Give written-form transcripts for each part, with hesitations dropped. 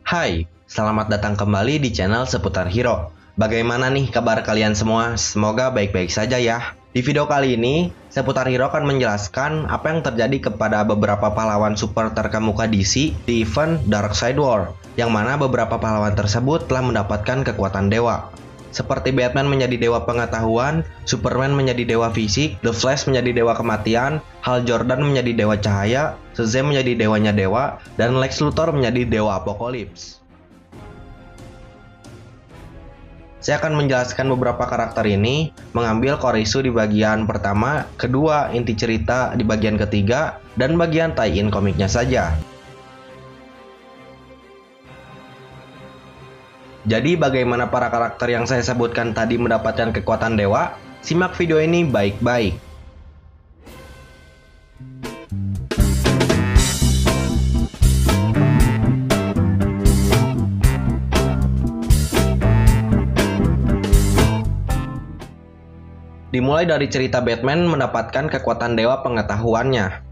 Hai, selamat datang kembali di channel seputar hero. Bagaimana nih kabar kalian semua? Semoga baik-baik saja ya. Di video kali ini, seputar hero akan menjelaskan apa yang terjadi kepada beberapa pahlawan super terkemuka DC di event Darkseid War, yang mana beberapa pahlawan tersebut telah mendapatkan kekuatan dewa. Seperti Batman menjadi dewa pengetahuan, Superman menjadi dewa fisik, The Flash menjadi dewa kematian, Hal Jordan menjadi dewa cahaya, Shazam menjadi dewanya dewa, dan Lex Luthor menjadi dewa apokalips. Saya akan menjelaskan beberapa karakter ini, mengambil core issue di bagian pertama, kedua, inti cerita di bagian ketiga, dan bagian tie-in komiknya saja. Jadi bagaimana para karakter yang saya sebutkan tadi mendapatkan kekuatan dewa? Simak video ini baik-baik. Dimulai dari cerita Batman mendapatkan kekuatan dewa pengetahuannya.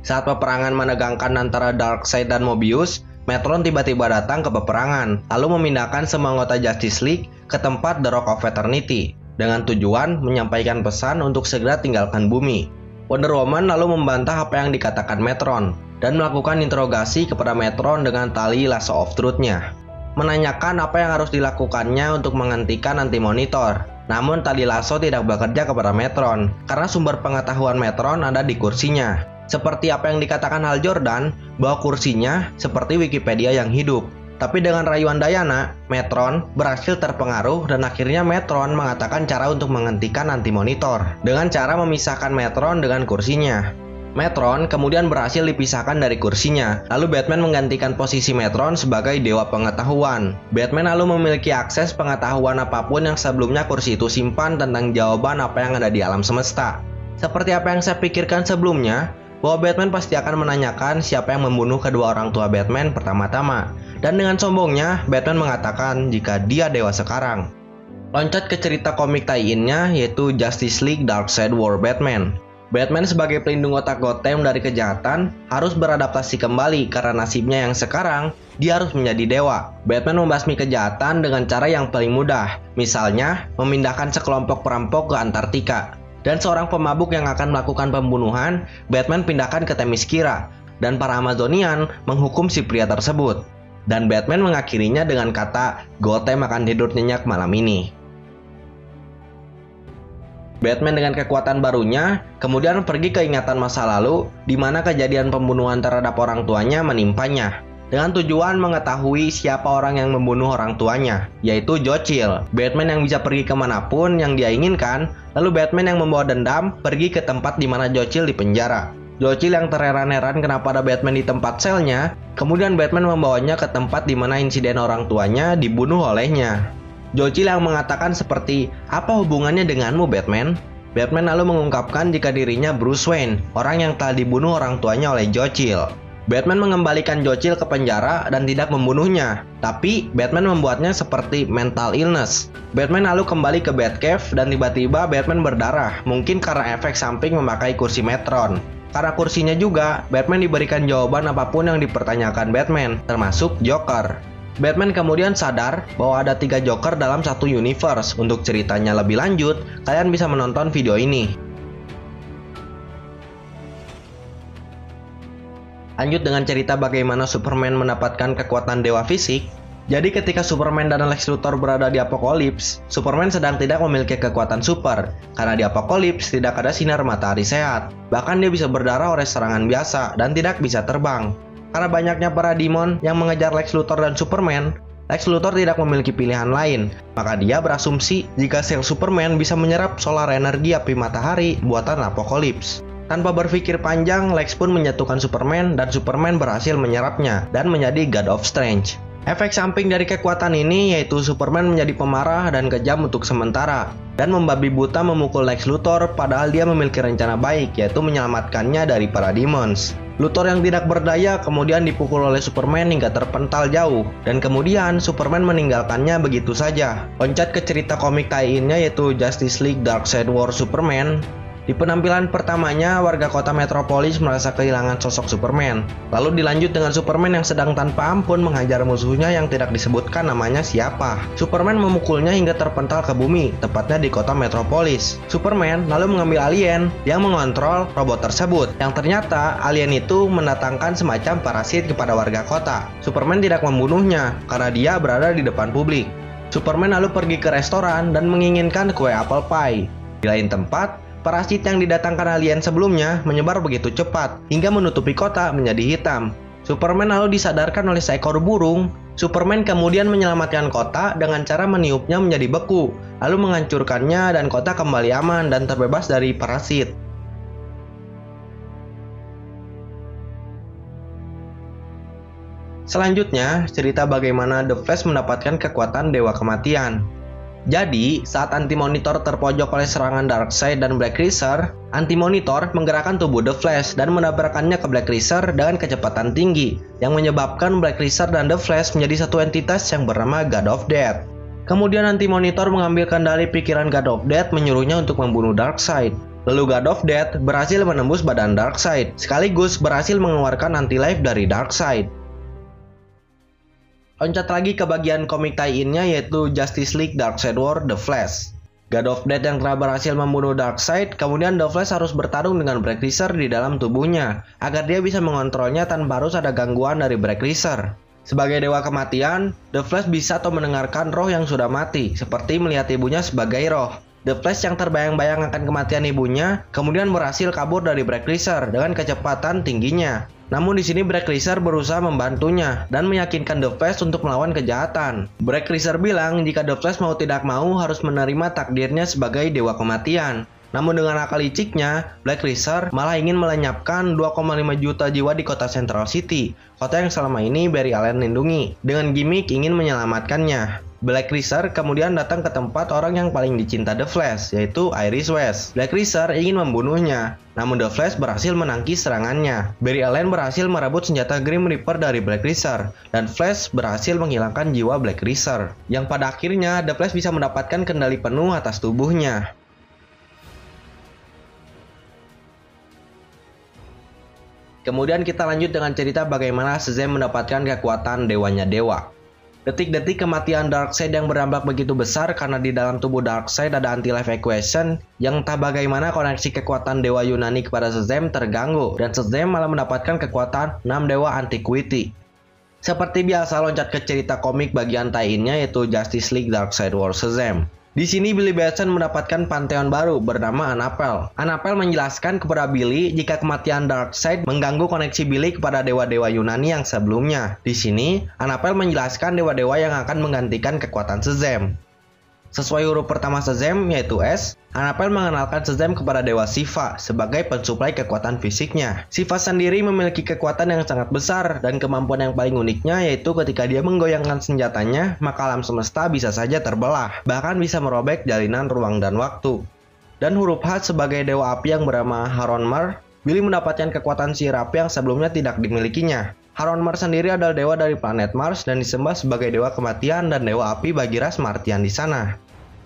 Saat peperangan menegangkan antara Darkseid dan Mobius, Metron tiba-tiba datang ke peperangan, lalu memindahkan semua anggota Justice League ke tempat The Rock of Eternity, dengan tujuan menyampaikan pesan untuk segera tinggalkan bumi. Wonder Woman lalu membantah apa yang dikatakan Metron, dan melakukan interogasi kepada Metron dengan tali lasso of truth-nya. Menanyakan apa yang harus dilakukannya untuk menghentikan Anti-Monitor. Namun tali lasso tidak bekerja kepada Metron, karena sumber pengetahuan Metron ada di kursinya. Seperti apa yang dikatakan Hal Jordan, bahwa kursinya seperti Wikipedia yang hidup. Tapi dengan rayuan Diana, Metron berhasil terpengaruh dan akhirnya Metron mengatakan cara untuk menghentikan Anti-Monitor dengan cara memisahkan Metron dengan kursinya. Metron kemudian berhasil dipisahkan dari kursinya, lalu Batman menggantikan posisi Metron sebagai dewa pengetahuan. Batman lalu memiliki akses pengetahuan apapun yang sebelumnya kursi itu simpan tentang jawaban apa yang ada di alam semesta. Seperti apa yang saya pikirkan sebelumnya, bahwa Batman pasti akan menanyakan siapa yang membunuh kedua orang tua Batman pertama-tama. Dan dengan sombongnya, Batman mengatakan jika dia dewa sekarang. Loncat ke cerita komik tie-in-nya, yaitu Justice League Darkseid War Batman. Batman sebagai pelindung otak Gotham dari kejahatan harus beradaptasi kembali karena nasibnya yang sekarang dia harus menjadi dewa. Batman membasmi kejahatan dengan cara yang paling mudah, misalnya memindahkan sekelompok perampok ke Antartika. Dan seorang pemabuk yang akan melakukan pembunuhan, Batman pindahkan ke Themyscira, dan para Amazonian menghukum si pria tersebut. Dan Batman mengakhirinya dengan kata, Gotham akan tidur nyenyak malam ini. Batman dengan kekuatan barunya, kemudian pergi ke ingatan masa lalu, di mana kejadian pembunuhan terhadap orang tuanya menimpanya. Dengan tujuan mengetahui siapa orang yang membunuh orang tuanya, yaitu Jor-El, Batman yang bisa pergi kemanapun yang dia inginkan, lalu Batman yang membawa dendam pergi ke tempat di mana Jor-El dipenjara. Jor-El yang terheran-heran kenapa ada Batman di tempat selnya, kemudian Batman membawanya ke tempat di mana insiden orang tuanya dibunuh olehnya. Jor-El yang mengatakan seperti, apa hubungannya denganmu Batman? Batman lalu mengungkapkan jika dirinya Bruce Wayne, orang yang telah dibunuh orang tuanya oleh Jor-El. Batman mengembalikan Jor-El ke penjara dan tidak membunuhnya, tapi Batman membuatnya seperti mental illness. Batman lalu kembali ke Batcave dan tiba-tiba Batman berdarah, mungkin karena efek samping memakai kursi Metron. Karena kursinya juga, Batman diberikan jawaban apapun yang dipertanyakan Batman, termasuk Joker. Batman kemudian sadar bahwa ada 3 Joker dalam satu universe. Untuk ceritanya lebih lanjut, kalian bisa menonton video ini. Lanjut dengan cerita bagaimana Superman mendapatkan kekuatan dewa fisik. Jadi ketika Superman dan Lex Luthor berada di Apokalips, Superman sedang tidak memiliki kekuatan super, karena di Apokalips tidak ada sinar matahari sehat. Bahkan dia bisa berdarah oleh serangan biasa dan tidak bisa terbang. Karena banyaknya para demon yang mengejar Lex Luthor dan Superman, Lex Luthor tidak memiliki pilihan lain. Maka dia berasumsi jika sel Superman bisa menyerap solar energi api matahari buatan Apokalips. Tanpa berpikir panjang, Lex pun menjatuhkan Superman dan Superman berhasil menyerapnya dan menjadi God of Strange. Efek samping dari kekuatan ini yaitu Superman menjadi pemarah dan kejam untuk sementara dan membabi buta memukul Lex Luthor padahal dia memiliki rencana baik yaitu menyelamatkannya dari para demons. Luthor yang tidak berdaya kemudian dipukul oleh Superman hingga terpental jauh dan kemudian Superman meninggalkannya begitu saja. Loncat ke cerita komik tie-in-nya yaitu Justice League Darkseid War Superman. Di penampilan pertamanya, warga kota Metropolis merasa kehilangan sosok Superman. Lalu dilanjut dengan Superman yang sedang tanpa ampun menghajar musuhnya yang tidak disebutkan namanya siapa. Superman memukulnya hingga terpental ke bumi, tepatnya di kota Metropolis. Superman lalu mengambil alien yang mengontrol robot tersebut. Yang ternyata alien itu mendatangkan semacam parasit kepada warga kota. Superman tidak membunuhnya karena dia berada di depan publik. Superman lalu pergi ke restoran dan menginginkan kue apple pie. Di lain tempat, parasit yang didatangkan alien sebelumnya menyebar begitu cepat hingga menutupi kota menjadi hitam. Superman lalu disadarkan oleh seekor burung. Superman kemudian menyelamatkan kota dengan cara meniupnya menjadi beku, lalu menghancurkannya dan kota kembali aman dan terbebas dari parasit. Selanjutnya, cerita bagaimana The Flash mendapatkan kekuatan Dewa Kematian. Jadi, saat Anti-Monitor terpojok oleh serangan Darkseid dan Black Racer, Anti-Monitor menggerakkan tubuh The Flash dan menabrakkannya ke Black Racer dengan kecepatan tinggi, yang menyebabkan Black Racer dan The Flash menjadi satu entitas yang bernama God of Death. Kemudian Anti-Monitor mengambil kendali pikiran God of Death menyuruhnya untuk membunuh Darkseid. Lalu God of Death berhasil menembus badan Darkseid, sekaligus berhasil mengeluarkan anti-life dari Darkseid. Loncat lagi ke bagian komik tie-in-nya yaitu Justice League Darkseid War The Flash. God of Death yang telah berhasil membunuh Darkseid, kemudian The Flash harus bertarung dengan Black Racer di dalam tubuhnya, agar dia bisa mengontrolnya tanpa harus ada gangguan dari Black Racer. Sebagai Dewa Kematian, The Flash bisa atau mendengarkan roh yang sudah mati, seperti melihat ibunya sebagai roh. The Flash yang terbayang-bayang akan kematian ibunya, kemudian berhasil kabur dari Black Racer dengan kecepatan tingginya. Namun di sini Black Racer berusaha membantunya dan meyakinkan The Flash untuk melawan kejahatan. Black Racer bilang jika The Flash mau tidak mau harus menerima takdirnya sebagai Dewa Kematian. Namun dengan akal liciknya, Black Racer malah ingin melenyapkan 2,5 juta jiwa di kota Central City, kota yang selama ini Barry Allen lindungi, dengan gimmick ingin menyelamatkannya. Black Racer kemudian datang ke tempat orang yang paling dicinta The Flash, yaitu Iris West. Black Racer ingin membunuhnya, namun The Flash berhasil menangkis serangannya. Barry Allen berhasil merebut senjata Grim Reaper dari Black Racer, dan Flash berhasil menghilangkan jiwa Black Racer, yang pada akhirnya The Flash bisa mendapatkan kendali penuh atas tubuhnya. Kemudian kita lanjut dengan cerita bagaimana Shazam mendapatkan kekuatan dewanya dewa. Detik-detik kematian Darkseid yang berdampak begitu besar karena di dalam tubuh Darkseid ada anti-life equation yang entah bagaimana koneksi kekuatan dewa Yunani kepada Shazam terganggu dan Shazam malah mendapatkan kekuatan 6 dewa Antiquity. Seperti biasa loncat ke cerita komik bagian tie-in-nya yaitu Justice League Darkseid War Shazam. Di sini Billy Batson mendapatkan pantheon baru bernama Anapel. Anapel menjelaskan kepada Billy jika kematian Darkseid mengganggu koneksi Billy kepada dewa-dewa Yunani yang sebelumnya. Di sini, Anapel menjelaskan dewa-dewa yang akan menggantikan kekuatan Shazam. Sesuai huruf pertama Shazam yaitu S, Anapel mengenalkan Shazam kepada Dewa Shiva sebagai pensuplai kekuatan fisiknya. Shiva sendiri memiliki kekuatan yang sangat besar dan kemampuan yang paling uniknya yaitu ketika dia menggoyangkan senjatanya, maka alam semesta bisa saja terbelah, bahkan bisa merobek jalinan ruang dan waktu. Dan huruf H sebagai Dewa Api yang bernama Haronmar, Billy mendapatkan kekuatan sihir api yang sebelumnya tidak dimilikinya. Haronmar sendiri adalah dewa dari planet Mars dan disembah sebagai dewa kematian dan dewa api bagi ras Martian di sana.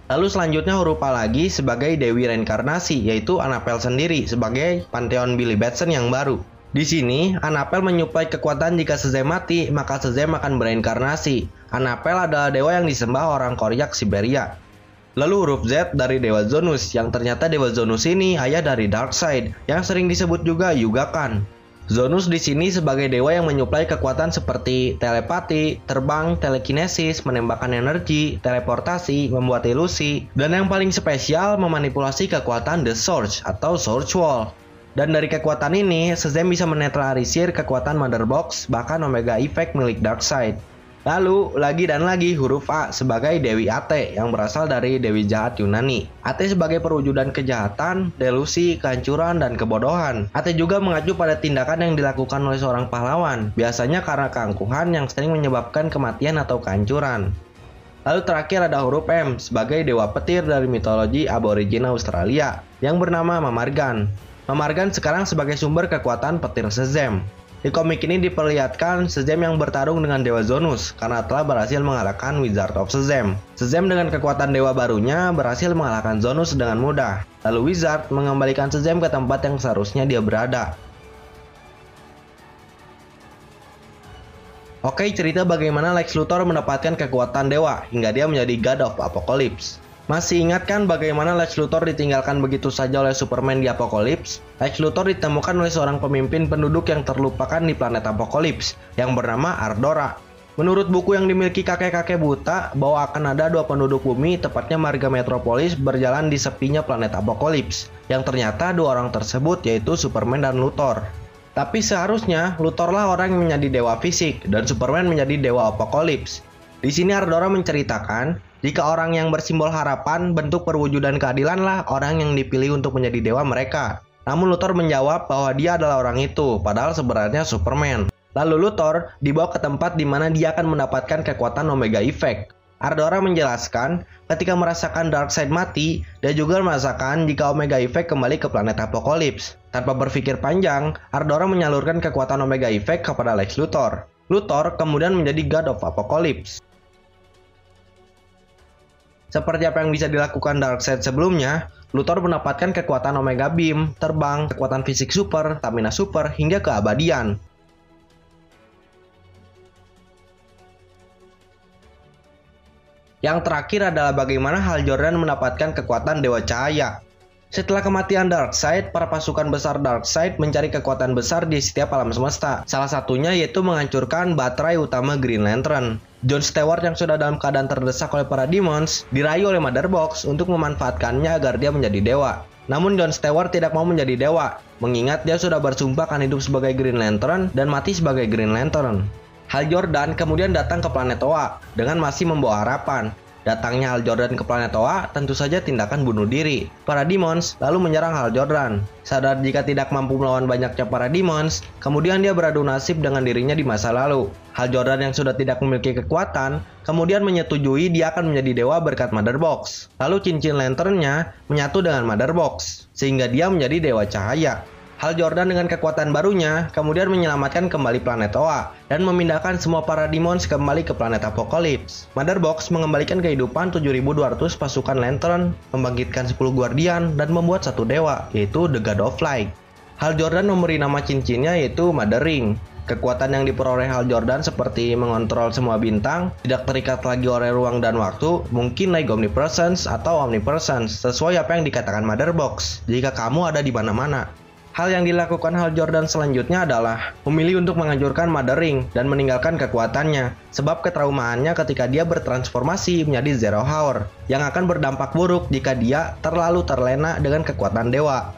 Lalu selanjutnya huruf A lagi sebagai Dewi Reinkarnasi, yaitu Anapel sendiri sebagai pantheon Billy Batson yang baru. Di sini, Anapel menyuplai kekuatan jika Shazam mati, maka Shazam akan bereinkarnasi. Anapel adalah dewa yang disembah orang Koryak Siberia. Lalu huruf Z dari Dewa Zonus, yang ternyata Dewa Zonus ini ayah dari Darkseid, yang sering disebut juga Yugakan. Zonus di sini sebagai dewa yang menyuplai kekuatan seperti telepati, terbang, telekinesis, menembakkan energi, teleportasi, membuat ilusi, dan yang paling spesial memanipulasi kekuatan The Surge atau Surge Wall. Dan dari kekuatan ini, Shazam bisa menetralisir kekuatan Mother Box, bahkan Omega Effect milik Darkseid. Lalu, lagi dan lagi huruf A sebagai Dewi Ate yang berasal dari Dewi Jahat Yunani. Ate sebagai perwujudan kejahatan, delusi, kehancuran, dan kebodohan. Ate juga mengacu pada tindakan yang dilakukan oleh seorang pahlawan, biasanya karena keangkuhan yang sering menyebabkan kematian atau kehancuran. Lalu terakhir ada huruf M sebagai Dewa Petir dari mitologi Aborigin Australia yang bernama Mamargan. Mamargan sekarang sebagai sumber kekuatan petir Shazam. Di komik ini diperlihatkan Shazam yang bertarung dengan Dewa Zonus karena telah berhasil mengalahkan Wizard of Shazam. Shazam dengan kekuatan dewa barunya berhasil mengalahkan Zonus dengan mudah. Lalu Wizard mengembalikan Shazam ke tempat yang seharusnya dia berada. Oke, cerita bagaimana Lex Luthor mendapatkan kekuatan dewa hingga dia menjadi God of Apocalypse. Masih ingat kan bagaimana Lex Luthor ditinggalkan begitu saja oleh Superman di Apocalypse? Lex Luthor ditemukan oleh seorang pemimpin penduduk yang terlupakan di planet Apocalypse yang bernama Ardora. Menurut buku yang dimiliki kakek-kakek buta, bahwa akan ada dua penduduk bumi, tepatnya marga Metropolis, berjalan di sepinya planet Apocalypse. Yang ternyata dua orang tersebut yaitu Superman dan Luthor. Tapi seharusnya Luthor lah orang yang menjadi dewa fisik dan Superman menjadi dewa Apocalypse. Di sini Ardora menceritakan, jika orang yang bersimbol harapan, bentuk perwujudan keadilan lah orang yang dipilih untuk menjadi dewa mereka. Namun Luthor menjawab bahwa dia adalah orang itu, padahal sebenarnya Superman. Lalu Luthor dibawa ke tempat di mana dia akan mendapatkan kekuatan Omega Effect. Ardora menjelaskan, ketika merasakan Darkseid mati, dia juga merasakan jika Omega Effect kembali ke planet Apocalypse. Tanpa berpikir panjang, Ardora menyalurkan kekuatan Omega Effect kepada Lex Luthor. Luthor kemudian menjadi God of Apocalypse. Seperti apa yang bisa dilakukan Darkseid sebelumnya, Luthor mendapatkan kekuatan Omega Beam, terbang, kekuatan fisik super, stamina super, hingga keabadian. Yang terakhir adalah bagaimana Hal Jordan mendapatkan kekuatan Dewa Cahaya. Setelah kematian Darkseid, para pasukan besar Darkseid mencari kekuatan besar di setiap alam semesta. Salah satunya yaitu menghancurkan baterai utama Green Lantern. John Stewart yang sudah dalam keadaan terdesak oleh para demons, dirayu oleh Mother Box untuk memanfaatkannya agar dia menjadi dewa. Namun John Stewart tidak mau menjadi dewa, mengingat dia sudah bersumpah akan hidup sebagai Green Lantern dan mati sebagai Green Lantern. Hal Jordan kemudian datang ke planet Oa dengan masih membawa harapan. Datangnya Hal Jordan ke planet Oa tentu saja tindakan bunuh diri. Para demons lalu menyerang Hal Jordan. Sadar jika tidak mampu melawan banyaknya para demons, kemudian dia beradu nasib dengan dirinya di masa lalu. Hal Jordan yang sudah tidak memiliki kekuatan, kemudian menyetujui dia akan menjadi dewa berkat Mother Box. Lalu cincin lanternnya menyatu dengan Mother Box, sehingga dia menjadi dewa cahaya. Hal Jordan dengan kekuatan barunya kemudian menyelamatkan kembali planet Oa dan memindahkan semua para demons kembali ke planet Apocalypse. Mother Box mengembalikan kehidupan 7.200 pasukan Lantern, membangkitkan 10 guardian, dan membuat satu dewa, yaitu The God of Light. Hal Jordan memberi nama cincinnya yaitu Mother Ring. Kekuatan yang diperoleh Hal Jordan seperti mengontrol semua bintang, tidak terikat lagi oleh ruang dan waktu, mungkin like Omnipresence atau Omnipresence, sesuai apa yang dikatakan Mother Box, jika kamu ada di mana-mana. Hal yang dilakukan Hal Jordan selanjutnya adalah memilih untuk menghancurkan Mother Ring dan meninggalkan kekuatannya, sebab ketraumaannya ketika dia bertransformasi menjadi Zero Hour, yang akan berdampak buruk jika dia terlalu terlena dengan kekuatan dewa.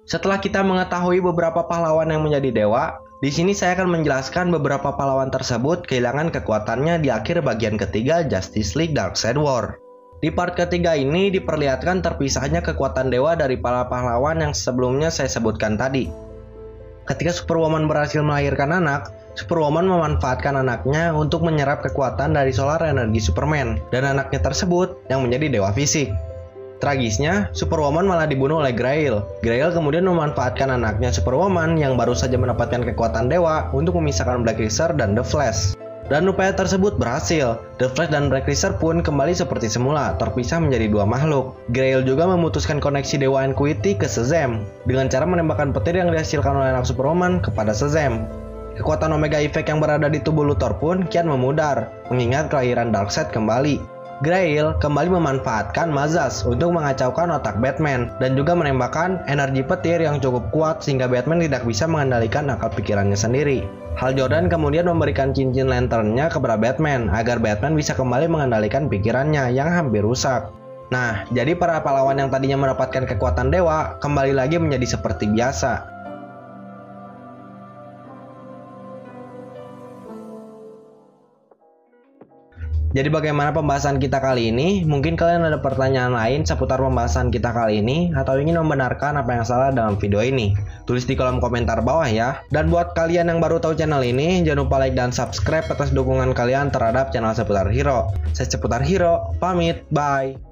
Setelah kita mengetahui beberapa pahlawan yang menjadi dewa, di sini saya akan menjelaskan beberapa pahlawan tersebut kehilangan kekuatannya di akhir bagian ketiga Justice League Darkseid War. Di part ketiga ini diperlihatkan terpisahnya kekuatan dewa dari para pahlawan yang sebelumnya saya sebutkan tadi. Ketika Superwoman berhasil melahirkan anak, Superwoman memanfaatkan anaknya untuk menyerap kekuatan dari solar energi Superman, dan anaknya tersebut yang menjadi dewa fisik. Tragisnya, Superwoman malah dibunuh oleh Grail. Grail kemudian memanfaatkan anaknya Superwoman yang baru saja mendapatkan kekuatan dewa untuk memisahkan Black Racer dan The Flash. Dan upaya tersebut berhasil. The Flash dan Black Racer pun kembali seperti semula, terpisah menjadi dua makhluk. Grail juga memutuskan koneksi Dewa Equity ke Shazam dengan cara menembakkan petir yang dihasilkan oleh anak Superwoman kepada Shazam. Kekuatan Omega Effect yang berada di tubuh Luthor pun kian memudar, mengingat kelahiran Darkseid kembali. Grail kembali memanfaatkan Mazas untuk mengacaukan otak Batman dan juga menembakkan energi petir yang cukup kuat sehingga Batman tidak bisa mengendalikan akal pikirannya sendiri. Hal Jordan kemudian memberikan cincin lanternnya kepada Batman agar Batman bisa kembali mengendalikan pikirannya yang hampir rusak. Nah, jadi para pahlawan yang tadinya mendapatkan kekuatan dewa kembali lagi menjadi seperti biasa. Jadi bagaimana pembahasan kita kali ini? Mungkin kalian ada pertanyaan lain seputar pembahasan kita kali ini atau ingin membenarkan apa yang salah dalam video ini? Tulis di kolom komentar bawah ya. Dan buat kalian yang baru tahu channel ini, jangan lupa like dan subscribe atas dukungan kalian terhadap channel Seputar Hero. Saya Seputar Hero, pamit, bye.